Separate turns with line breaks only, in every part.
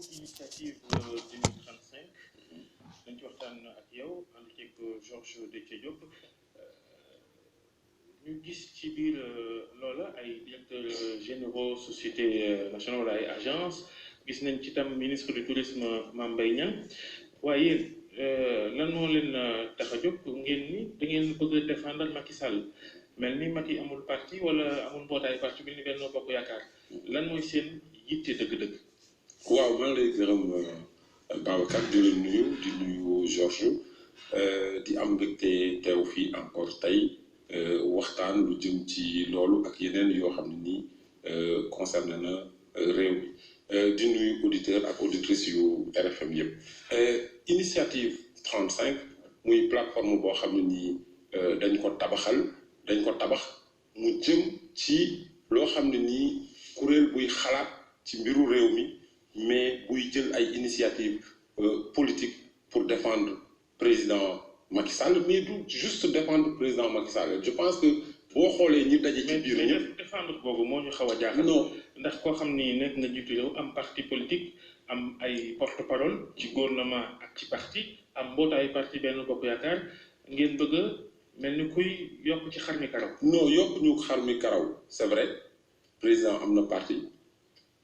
initiative 2035 dañ ci waxtaan ak yow ànd ceeg Georges Déthié Diop ñu gis ci biir loola ay directeurs généraux société nationale wala ay agence gis nañ ci tam ministre du tourisme Mame Mbaye Niang waaye lan moo leen tax a jóg ngeen ni da ngeen bëgg a défendre Macky Sall mel ni Macky amul parti wala amul mbootaay parti bi ni Benno Bokk Yaakaar lan mooy seen yitte dëgg-dëgg.
waaw maa ngi lay gërëm Babacar di la nuyu di nuyu Georges di am mbégte teew fii encore tey waxtaan lu jëm ci loolu ak yeneen yoo xam ne nii concerné na réew mi di nuyu auditeurs ak auditrices yu RFM yëpp. initiative 35 muy plateforme boo xam ne nii dañ ko tabax mu jëm ci loo xam ne nii kuréel buy xalaat ci mbiru réew mi. mais buy jël ay initiative politique pour défendre président Macky Sall mais du juste défendre président Macky Sall je pense que boo xoolee ñi daje ci biir ñëpp
défendre boobu moo ñu xaw a jaaxal.
non
ndax koo xam ni nekk nga jiitu réew am parti politique am ay porte-parole ci gouvernement ak ci parti am mbootaayu parti Benno Bokk Yaakaar ngeen bëgg a mel ni kuy yokk ci xar mi karaw.
non yokk ñu xar mi karaw c'est vrai président am na parti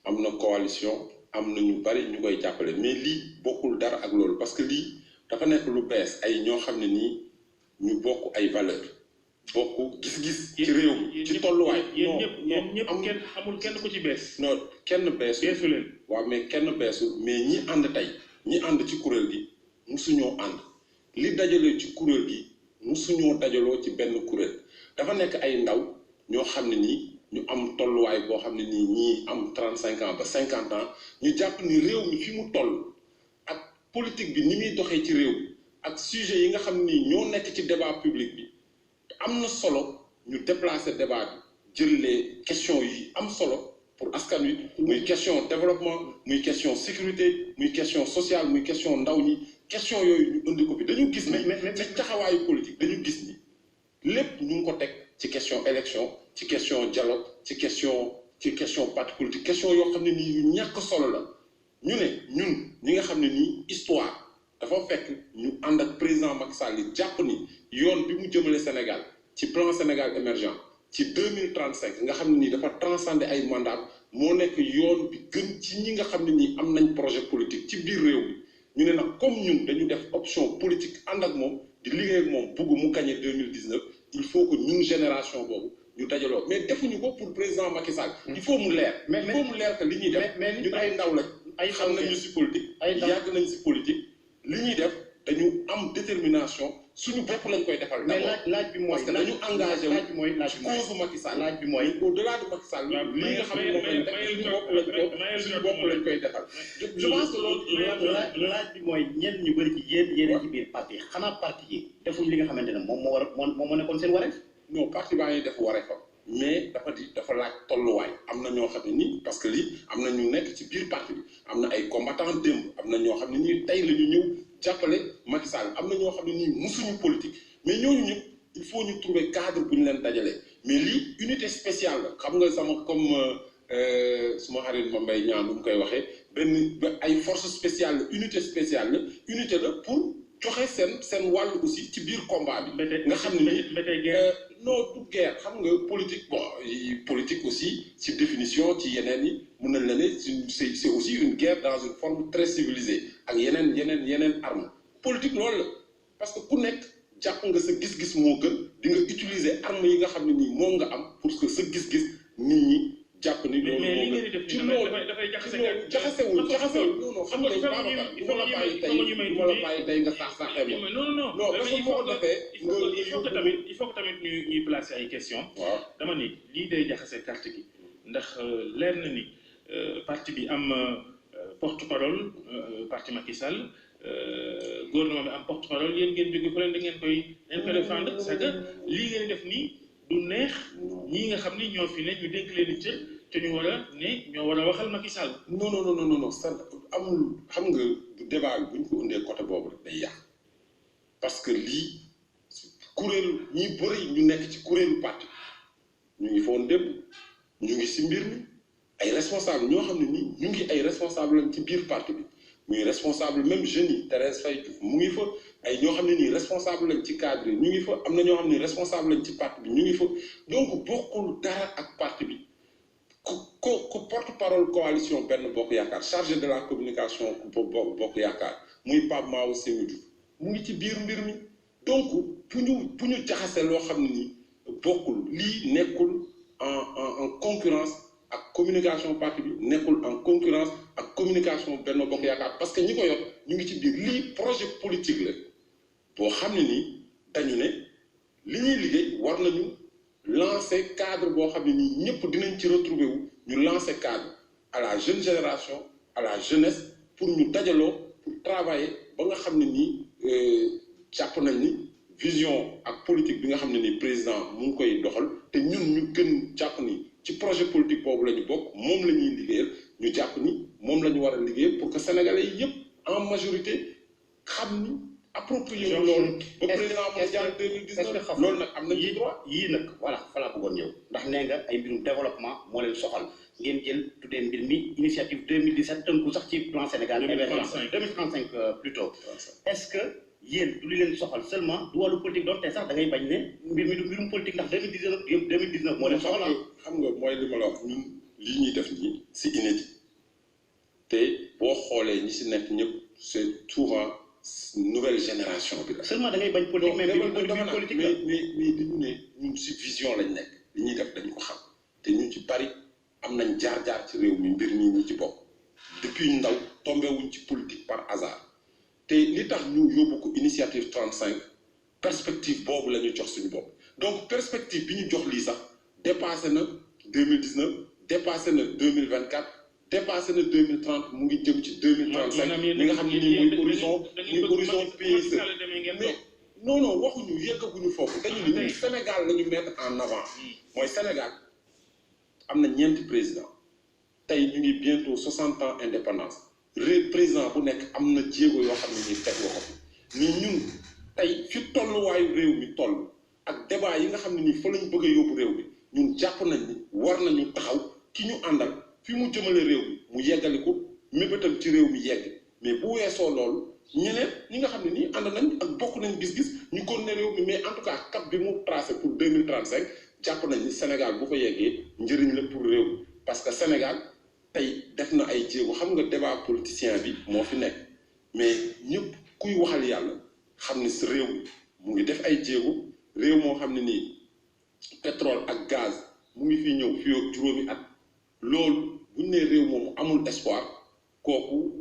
am na coalition. am na ñu bari ñu koy jàppale mais lii bokkul dara ak loolu parce que lii dafa nekk lu bees ay ñoo xam ne nii ñu bokk ay valeur bokk gis-gis ci réew mi ci tolluwaay
yéen ñëpp kenn amul kenn ku ci bees
non kenn beesu
leen
waaw mais kenn beesul mais ñi ànd tey ñi ànd ci kuréel gi musuñoo ànd li dajaloo ci kuréel gi musuñoo dajaloo ci benn kuréel dafa nekk ay ndaw ñoo xam ne nii ñu am tolluwaay boo xam ne nii ñii am 35 ans ba 50 ans ñu jàpp ni réew mi fi mu toll ak politique bi ni muy doxee ci réew mi ak sujet yi nga xam ni ñoo nekk ci débat public bi am na solo ñu déplacer débat bi jël les questions yi am solo pour askan wi muy question développement muy question sécurité muy question sociale muy question ndaw ñi question yooyu ñu indi ko fi dañu gis ni ci taxawaayu politique dañu gis ni lépp ñu ngi ko teg ci question élection ci question dialogue ci question parti politique question yoo xam ne nii yu ñàkk solo la ñu ne ñun ñi nga xam ne nii histoire dafa fekk ñu ànd ak président Macky Sall yi jàpp ni yoon bi mu jëmale Sénégal ci plan Sénégal émergent ci 2035 nga xam ne nii dafa transcender ay mandat moo nekk yoon bi gën ci ñi nga xam ne nii am nañ projet politique ci biir réew mi ñu ne nag comme ñun dañu def option politique ànd ak moom di liggéey ak moom bugg mu gagné 2019 il faut que ñun génération boobu ñu dajaloo mais defuñu ko pour président Macky Sall. il faut mu leer. il faut mu leer que li ñuy def. ñun ay ndaw lañ. ay xam nañu ci politique. yàgg nañ ci politique. li ñuy def dañu am détermination suñu bopp lañ koy defal.
mais laaj bi mooy
parce que dañu engagé wu
laaj bi mooy
cause Macky Sall.
laaj bi mooy
au delà de Macky Sall. li nga xam ne moom lañ def suñu bopp lañ koy defal. je pense que loolu
laaj bi mooy ñenn ñu bëri ci yéen ci biir parti xanaa parti yi defuñ li nga xamante ne moom moo nekkoon seen wareef.
non parti baa ngi def waree fa mais dafa laaj tolluwaay am na ñoo xam ne nii parce que lii am na ñu nekk ci biir parti bi am na ay combattants démb am na ñoo xam ne nii tey la ñu ñëw jàppale Macky Sall am na ñoo xam ne nii musuñu politique mais ñooñu ñëpp il faut ñu trouver cadre bu ñu leen dajalee mais lii unité spéciale la xam nga sama comme suma xarit Mame Mbaye Niang lu mu koy waxee benn ay force spéciale la unité spéciale la unité la pour joxe seen wàll aussi ci biir combat bi nga xam ne nii non du guerre xam nga politique bon politique aussi ci définition ci yeneen yi mun nañ la ne c'est aussi une guerre dans une forme très civilisée ak yeneen arme politique loolu la parce que ku nekk jàpp nga sa gis-gis moo gën di nga utiliser arme yi nga xam ne nii moom nga am pour que sa gis-gis nit ñi jàpp ni loolu moo gën ci loolu jaxasewul non xam nga Babacar du ma la bàyyi tey nga sax-saxee ma non parce que boo ko defee
il faut que tamit ñuy placer ay questions.
waaw
dama ni lii day jaxase carte gi ndax leer na ni parti bi am porte-parole parti Macky Sall gouvernement bi am porte-parole yéen ngeen jóge fële da ngeen koy défendre c'est que lii ngeen def nii du neex ñii nga xam ni ñoo fi ne ñu dénk leen cër te ñu war a ne ñoo war a waxal Macky Sall.
non ça amul xam nga débat bi bu ñu ko indee côté boobu rek day yàq parce que lii kuréelu ñi bëri ñu nekk ci kuréelu parti ñu ngi foon démb ñu ngi ci mbir mi ay responsable ñoo xam ne nii ñu ngi ay responsable lañ ci biir parti bi muy responsable même jeunes yi Thérèse Faye Diouf mu ngi fa ay ñoo xam ne nii responsable lañ ci cadre yi ñu ngi fa am na ñoo xam ne responsable lañ ci parti bi ñu ngi fa donc bokkul dara ak parti bi ku porte-parole coalition benn bokk yaakaar chargé de la communication bokk yaakaar muy Pape Mahawa Sémidou mu ngi ci biir mbir mi donc bu ñu jaxase loo xam ne nii bokkul lii nekkul en concurrence ak communication parti bi nekkul en concurrence ak communication Benno Bokk Yaakaar parce que ñi ko yor ñu ngi ci biir lii projet politique la boo xam ne nii dañu ne li ñuy liggéey war nañu lancer cadre boo xam ne nii ñëpp dinañ ci retrouver wu ñu lancer cadre à la jeune génération à la jeunesse pour ñu dajaloo pour travailler ba nga xam ne nii jàpp nañ ni vision ak politique bi nga xam ne nii président mu ngi koy doxal te ñun ñu gën jàpp ni ci projet politique boobu la ñu bokk moom la ñuy liggéeyal ñu jàpp ni moom la ñu war a liggéeyal pour que sénégalais yi yëpp en majorité xam ni approprié wu loolu ba président mu jàll 2019 loolu nag am nañ ci droit
yii nag voilà fa laa bëggoon ñëw ndax nee nga ay mbirum développement moo leen soxal ngeen jël tuddee mbir mi initiative 2017 tënku sax ci plan Sénégal émergent 2035 plutôt est-ce que yéen du li leen soxal seulement du wàllu politique doon te sax da ngay bañ ne mbir mi du mbirum politique ndax 2019 moo leen soxal
xam nga mooy li ma la wax ñun lii ñuy def nii si inédit te boo xoolee ñi si nekk ñëpp c'est souvent nouvelle génération bi la.
seulement da ngay bañ politique mais mbirum politique la
mais dañu ne ñun si vision lañ nekk li ñuy def dañ ko xam te ñu ci bari am nañ jaar-jaar ci réew mi mbir mi ñu ci bokk depuis ndaw tombé wuñ ci politique par hasard te li tax ñu yóbbu ko initiative 35 perspective boobu la ñu jox suñu bopp donc perspective bi ñu jox lii sax dépassé na 2019 dépassé na 2024 dépassé na 2030 mu ngi jëm ci 2035 li nga xam ne nii mooy horizon PSE mais non waxuñu yeggaguñu foofu dañu ne ñun Sénégal la ñu mettre en avant mooy Sénégal am na ñeenti président tey ñu ngi bientôt 60 ans indépendance président bu nekk am na jéego yoo xam ne ñi teg nga ko mais ñun tey fi tolluwaayu réew mi toll ak débat yi nga xam ne nii fa lañ bëgg a yóbbu réew mi ñun jàpp nañ ni war nañu taxaw ki ñu àndal fi mu jëmale réew mi mu yeggali ko mébétam ci réew mi yegg mais bu weesoo loolu ñeneen ñi nga xam ne nii ànd nañ ak bokk nañ gis-gis ñu kon ne réew mi mais en tout cas cap bi mu tracé pour 2035 jàpp nañ ni Sénégal bu fa yeggee njëriñ la pour réew mi parce que Sénégal tey def na ay jéego xam nga débat politicien bi moo fi nekk mais ñëpp kuy waxal yàlla xam ni si réew mi mu ngi def ay jéego réew moo xam ne nii pétrole ak gaz mu ngi fi ñëw fii ak juróomi at loolu bu ñu nee réew moomu amul espoir kooku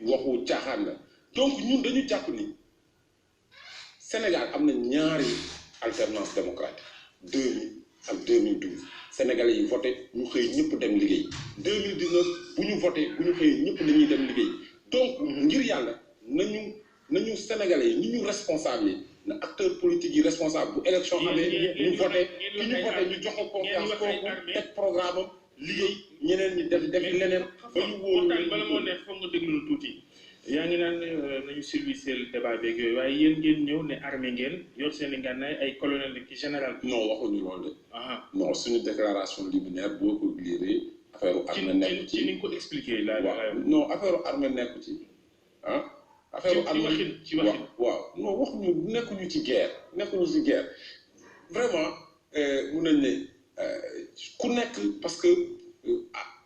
waxu caaxaan la donc ñun dañu jàpp ni Sénégal am na ñaari alternance démocratique 2000 ak 2012 Sénégalais yi voté ñu xëy ñëpp dem liggéey 2019 bu ñu voté bu ñu xëy ñëpp dañuy dem liggéey donc ngir yàlla nañu Sénégalais yi ni ñu responsable yi na acteur politique yi responsable bu élection amee ñu voté ki ñu voté ñu jox ko confiance kooku teg programme am liggéey ñeneen ñi defi leneen ba ñu wóolu
bala moo neex foog nga déglu tuuti yaa ngi naan nañu service le débat beeg yooyu waaye yéen ngeen ñëw ne armée ngeen yor seen i ngànnaay ay colonel ki général
non waxuñu loolu de non suñu déclaration liminaire boo ko lire affaire armée nekku ci
ni nga ko expliqué la
non affaire armée nekku ci affaire armée
ci waxin
waaw non waxuñu nekkuñu ci guerre vraiment mun nañ ne ku nekk parce que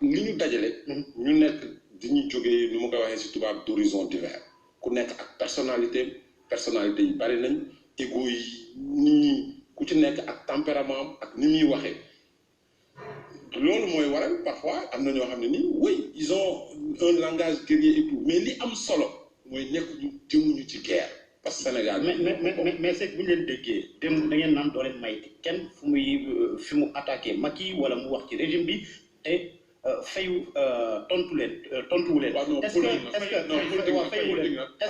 li ñu dajale ñu nekk diñuy jógee ni ma koy waxee si tubaab d'horizon divers ku nekk ak personnalité yi bari nañ égo yi nit ñi ku ci nekk ak tempérament ak ni muy waxee loolu mooy waral parfois am na ñoo xam ne nii oui ils ont un langage guerrier et tout mais li am solo mooy nekk ñu jëmuñu ci guerre parce que Sénégal
mais c'est bu ñu leen déggee dem da ngeen naan doo leen may kenn fi mu attaqué Macky wala mu wax ci régime bi te fayu tontuwu leen. est-ce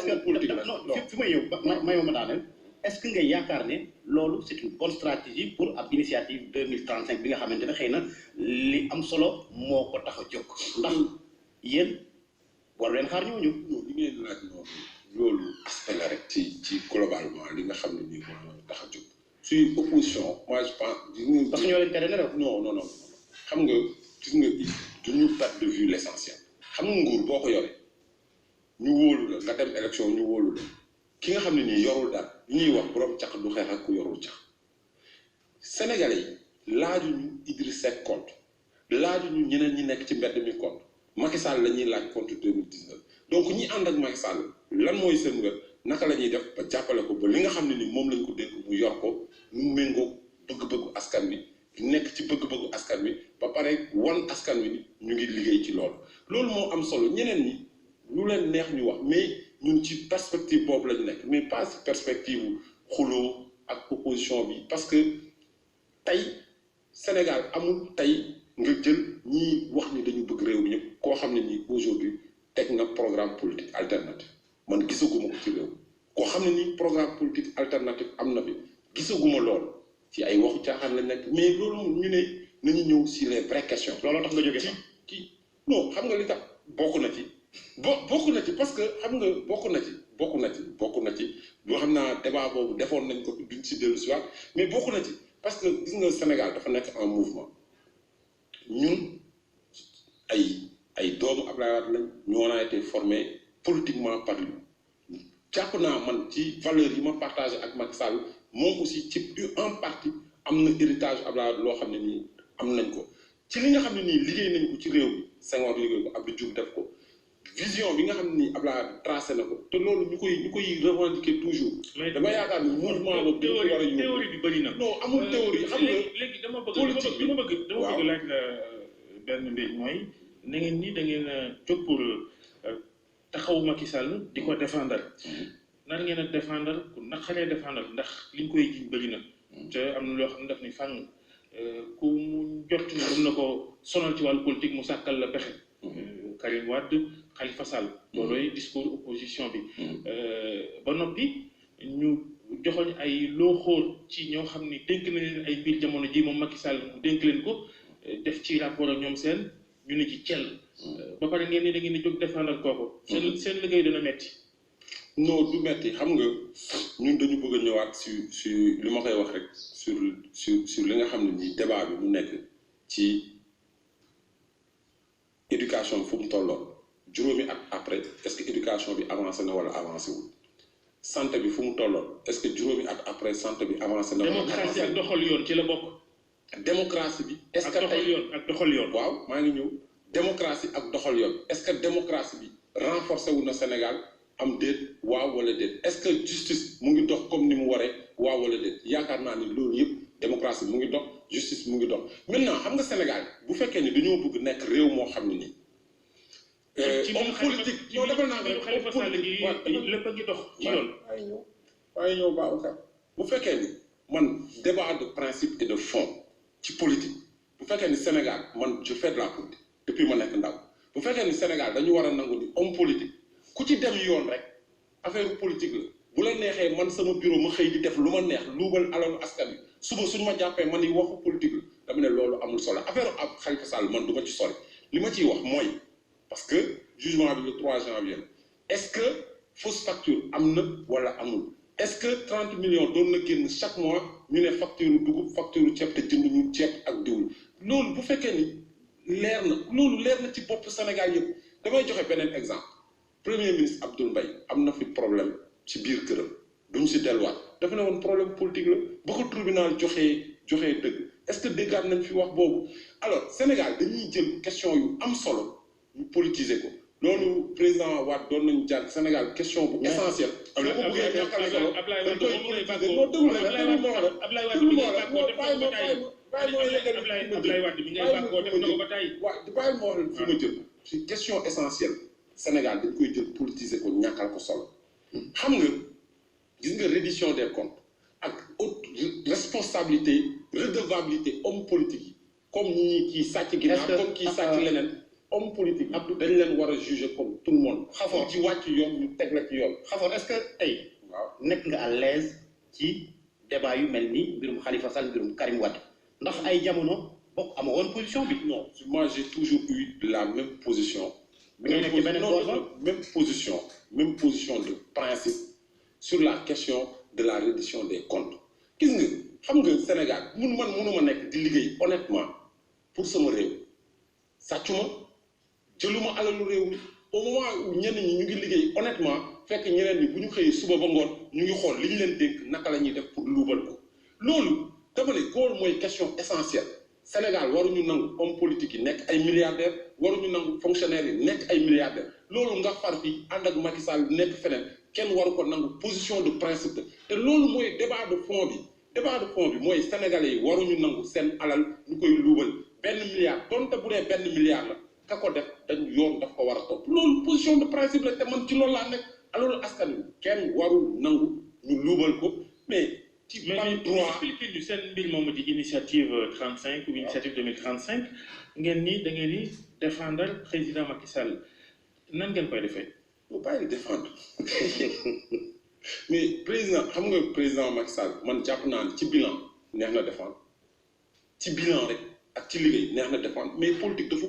que fi may yow may ma daaneel est-ce que nga yaakaar ne loolu c'est une bonne stratégie pour ab initiative 2035 bi nga xamante ne xëy na li am solo moo ko tax a jóg ndax yéen war leen xaar ñooñu.
non li ngeen laaj noonu loolu aspect la rek ci globalement li nga xam ne nii moo tax a jóg suy opposition moi je pense.
parce que ñoo leen tere ne rek.
non xam nga gis nga duñu perdre de vue l'essentiel xam nga nguur boo ko yoree ñu wóolu la nga dem élection ñu wóolu la ki nga xam ne nii yorul dara li ñuy wax borom cax du xeex ak ku yorul cax Sénégalais yi laajuñu Idriss Seck compte laajuñu ñeneen ñi nekk ci mbedd mi compte Macky Sall la ñuy laaj compte 2019 donc ñi ànd ak Macky Sall lan mooy seen wér naka la ñuy def ba jàppale ko ba li nga xam ne ni moom lañ ko dénk mu yor ko mu méngoo bëgg-bëggu askan wi nekk ci bëgg-bëggu askan wi ba pare wan askan wi ni ñu ngi liggéey ci loolu loolu moo am solo ñeneen ñi lu leen neex ñu wax mais ñun ci perspective boobu lañu nekk mais pas ci perspective xuloo ak opposition bi parce que tey Sénégal amul tey nga jël ñii wax ni dañu bëgg réew mi ñëpp koo xam ne nii aujourd'hui teg na programme politique alternatif man gisaguma ko ci réew koo xam ne nii programme politique alternatif am na fi gisaguma loolu ci ay waxu caaxaan la nekk mais loolu ñu ne nañu ñëw sur les vraies questions. looloo tax nga jógee ci kii non xam nga li tax bokk na ci bokk na ci parce que xam nga bokk na ci boo xam naa débat boobu defoon nañ ko duñ si dellu si waat mais bokk na ci parce que gis nga Sénégal dafa nekk en mouvement ñun ay doomu Abdoulaye Wade lañ ñoo naa été formé politiquement par lui jàpp naa man ci valeur yi ma partagé ak Macky Sall moom aussi ci en partie am na héritage Abdoulaye Wade loo xam ne nii am nañ ko ci li nga xam ne nii liggéey nañ ko ci réew mi Senghor liggéey ko Abdou Diouf def ko vision bi nga xam ne nii Abdoulaye Wade tracé na ko te loolu ñu koy revendiquer toujours. mais dama yaakaar ni mouvement boobu dañ ko war a yóbbu
théorie bi bëri na.
non amul théorie xam nga
léegi dama bëgg laaj la benn mbir mooy na ngeen ni da ngeen a jóg pour taxawu Macky Sall di ko défendre. nar ngeen a défendre ku naqaree défendre ndax liñ koy jiñ bëri na. te am na loo xam ne daf ni fànn ku mu jot ni mën na ko sonal ci wàllu politique mu sàkkal la pexe. Karim Wade Khalifa Sall. loolooy discours opposition bi. ba noppi ñu joxoñ ay loo xóot ci ñoo xam ni dénk na leen ay mbir jamono ji moom Macky Sall mu dénk leen ko def ci rapport ak ñoom seen ñu ne ci cell. ba pare ngeen ni da ngeen di jóg défendre kooku. seen liggéey dana metti.
non du metti xam nga ñun dañu bëgg a ñëwaat sur li ma koy wax rek sur li nga xam ne nii débat bi mu nekk ci éducation fu mu tolloon juróomi at après est-ce que éducation bi avancé na wala avancé wul santé bi fu mu tolloon est-ce que juróomi at après santé bi avancé na wala
démocratie ak doxal yoon ci la bokk.
démocratie bi est-ce que
ak doxal yoon
waaw maa ngi ñëw démocratie ak doxal yoon est-ce que démocratie bi renforcé wu na Sénégal am déet waaw wala déet est-ce que justice mu ngi dox comme ni mu waree waaw wala déet yaakaar naa ni loolu yëpp démocratie mu ngi dox justice mu ngi dox maintenant xam nga Sénégal bu fekkee ni dañoo bëgg nekk réew moo xam ne nii. homme politique yow defal naa rek
Khalifa Sall gi lépp a ngi dox ci yoon.
waaye ñëw Babacar bu fekkee ni man débat de principe et de fond ci politique bu fekkee ni Sénégal man je fais de la politique depuis ma nekk ndaw bu fekkee ni Sénégal dañu war a nangu ni homme politique ku ci dem yoon rek affaire politique la bu la neexee man sama bureau ma xëy di def lu ma neex luubal alalu askan wi suba suñu ma jàppee man yi waxu politique la dama ne loolu amul solo affaire ab Khalifa Sall man du ma ci sori li ma ciy wax mooy parce que jugement bi le 3 janvier est-ce que fausse facture am na wala amul est-ce que 30 millions doon na génn chaque mois ñu ne facture dugub facture ceeb te jënd ñu ceeb ak diwlu loolu bu fekkee ni leer na loolu leer na ci bopp Sénégal yëpp damay joxe beneen exemple premier ministre Abdoul Mbaye am na fi problème ci biir këram duñ si delluwaat dafa ne woon problème politique la ba ko tribunal joxee dëgg est-ce que déggaat nañ fi wax boobu alors Sénégal dañuy jël question yu am solo ñu politiser ko loolu président Wade doon nañu jàng Sénégal question bu essentielle. ci question essentielle Sénégal dañ koy jël politiser ko ñàkkal ko solo xam nga gis nga reddition des comptes ak haute responsabilité redevabilité homme politique yi comme ñi kii sàcc ginnaaw comme kii sàcc leneen homme politique Abdou dañ leen war a juger comme tout le monde. xafoor ci wàcc yoon ñu teg la ci yoon.
xafoor est-ce que tey. waaw nekk nga à l'aise ci débat yu mel ni mbirum Khalifa Sall mbirum Karim Wade ndax ay jamono bokk amoo woon position bi.
non moi j'ai toujours eu la même position.
même
position de principe sur la question de la reddition des comptes gis nga xam nga Sénégal mënuma nekk di liggéey honnêtement pour sama réew sàccuma jëluma alalu réew mi au moment où ñenn ñi ñu ngi liggéey honnêtement fekk ñeneen ñi bu ñu xëyee suba ba ngoon ñu ngi xool li ñu leen dénk naka la ñuy def pour luubal ko loolu dama ne góor mooy question essentielle Sénégal waruñu nangu homme politique yi nekk ay milliardaires waruñu nangu fonctionnaires yi nekk ay milliardaires loolu nga far fi ànd ak Macky Sall nekk feneen kenn waru ko nangu position de principe te loolu mooy débat de fond bi mooy sénégalais yi waruñu nangu seen alal ñu koy luubal benn milliard donte bu dee benn milliard la ka ko def dañu yoon daf ko war a topp loolu position de principe la te man ci loolu laa nekk alors askan wi kenn warul nangu ñu luubal ko mais ci ban droit
expliqué ñu seen mbir moomu di initiative 35 ou initiative 2035 ngeen ni da ngeen di défendre président Macky Sall nan ngeen koy defee.
mu bàyyi défendre mais président xam nga président Macky Sall man jàpp naa ne ci bilan neex na défendre ci bilan rek ak ci liggéey neex na défendre mais politique dafa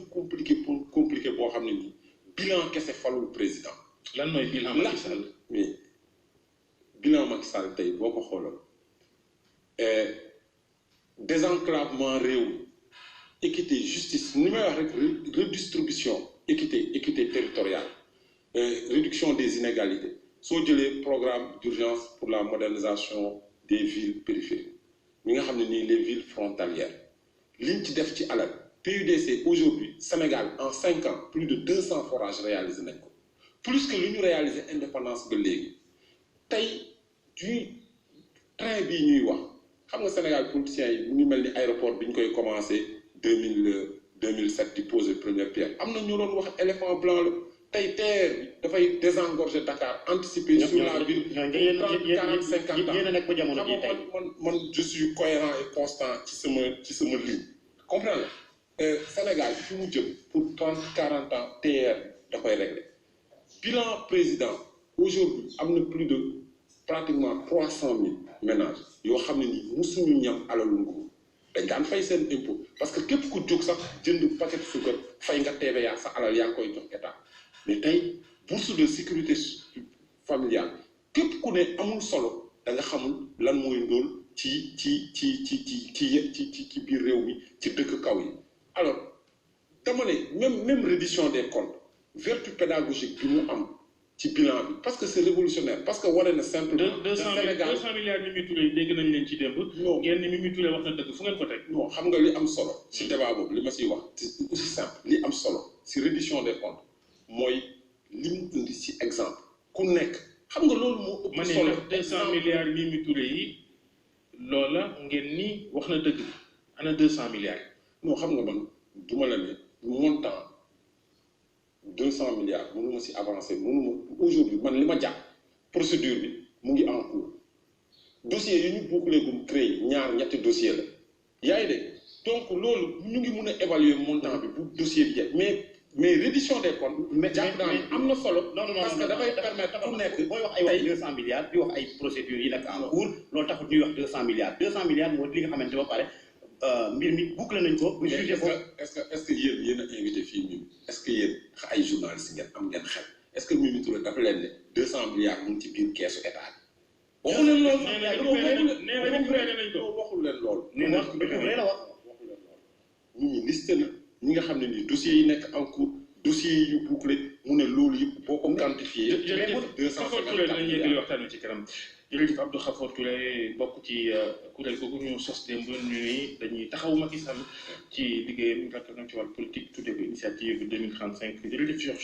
compliqué boo xam ne nii bilan kese falul président.
lan mooy bilan Macky Sall.
mais bilan Macky Sall tey boo ko xoolal désenclavement réew équité justice ni may wax rek redistribution équité territoriale réduction des inégalités soo jëlee programme d'urgence pour la modernisation des villes périphériques ñi nga xam ne nii les villes frontalières liñ ci def ci alal PUDC aujourd'hui Sénégal en 5 ans plus de 200 forages réalisés nañ ko plus que lu ñu réalisé indépendance ba léegi tey du train bii ñuy wax xam nga Sénégal politiciens yi mu ngi mel ni aéroport bi ñu koy commencé 2007 di poser première pierre am na ñu doon wax éléphant blanc la tey TER bi dafay désengorger Dakar anticiper sur la ville 30, 40, 50 ans man je suis cohérent et constant ci sama ligne comprends nga Sénégal fi mu jëm pour 30, 40 ans TER da koy régler bilan président aujourd'hui am na plus de pratiquement 300 000 ménages yoo xam ne nii musuñu ñam alalu nguur dañ daan fay seen impôt parce que képp ku jóg sax jënd paquet suukar fay nga TVA sa alal yaa ngi koy jox état mais tey bourse de sécurité familiale képp ku ne amul solo da nga xamul lan mooy ndóol ci biir réew mi ci dëkk kaw yi alors dama ne même reddition des comptes vertu pédagogique bi mu am ci bilan bi parce que c'est révolutionnaire parce que wane na simplement.
200 milliards Mimi Touré dégg nañ leen ci démb.
non
ngeen ni Mimi Touré wax na dëgg fu ngeen ko teg.
non xam nga li am solo. ci débat boobu li ma siy wax c'est aussi simple li am solo si reddition des comptes mooy li mu indi ci exemple ku nekk xam nga loolu moo ëpp solo.
ma ne 200 milliards Mimi Touré yi loola ngeen ni wax na dëgg ana 200 milliards.
non xam nga man du ma la ne montant 200 milliards mënu ma si avancer mënu ma aujourd'hui man li ma jàpp procédure bi mu ngi en cours dossier yi ñu boucler gum créé ñetti dossier la yaa ngi dégg donc loolu ñu ngi mun a évaluer montant bi bu dossier bi jeex mais reddition des comptes. mais jàpp naa ne am na solo. parce que dafay permettre ku nekk
booy wax ay wax 200 milliards di wax ay procédures yi nekk en cours loolu taxut ñuy wax 200 milliards 200 milliards mooy li nga xamante ba pare mbir mi boucler nañ ko. bu jugé ko
est-ce que yéen a invité fii Mimi est-ce que yéen ay journalistes ngeen am ngeen xel est-ce que Mimi Touré dafa leen ne 200 milliards mu ngi ci biir keesu état bi. waxu leen loolu waxul leen loolu.
nee na la wax.
Mimi listé na ñi nga xam ne nii dossiers yi nekk en cours dossiers yi ñu bouclé mu ne loolu yëpp boo ko quantifié.
jërëjëf Abdou Khafor Touré bokk ci kuréel googu ñu sos démb ñu ni dañuy taxawu Macky Sall ci liggéeyam ñu ci wàllu politique tuddee ko initiative 2035 jërëjëf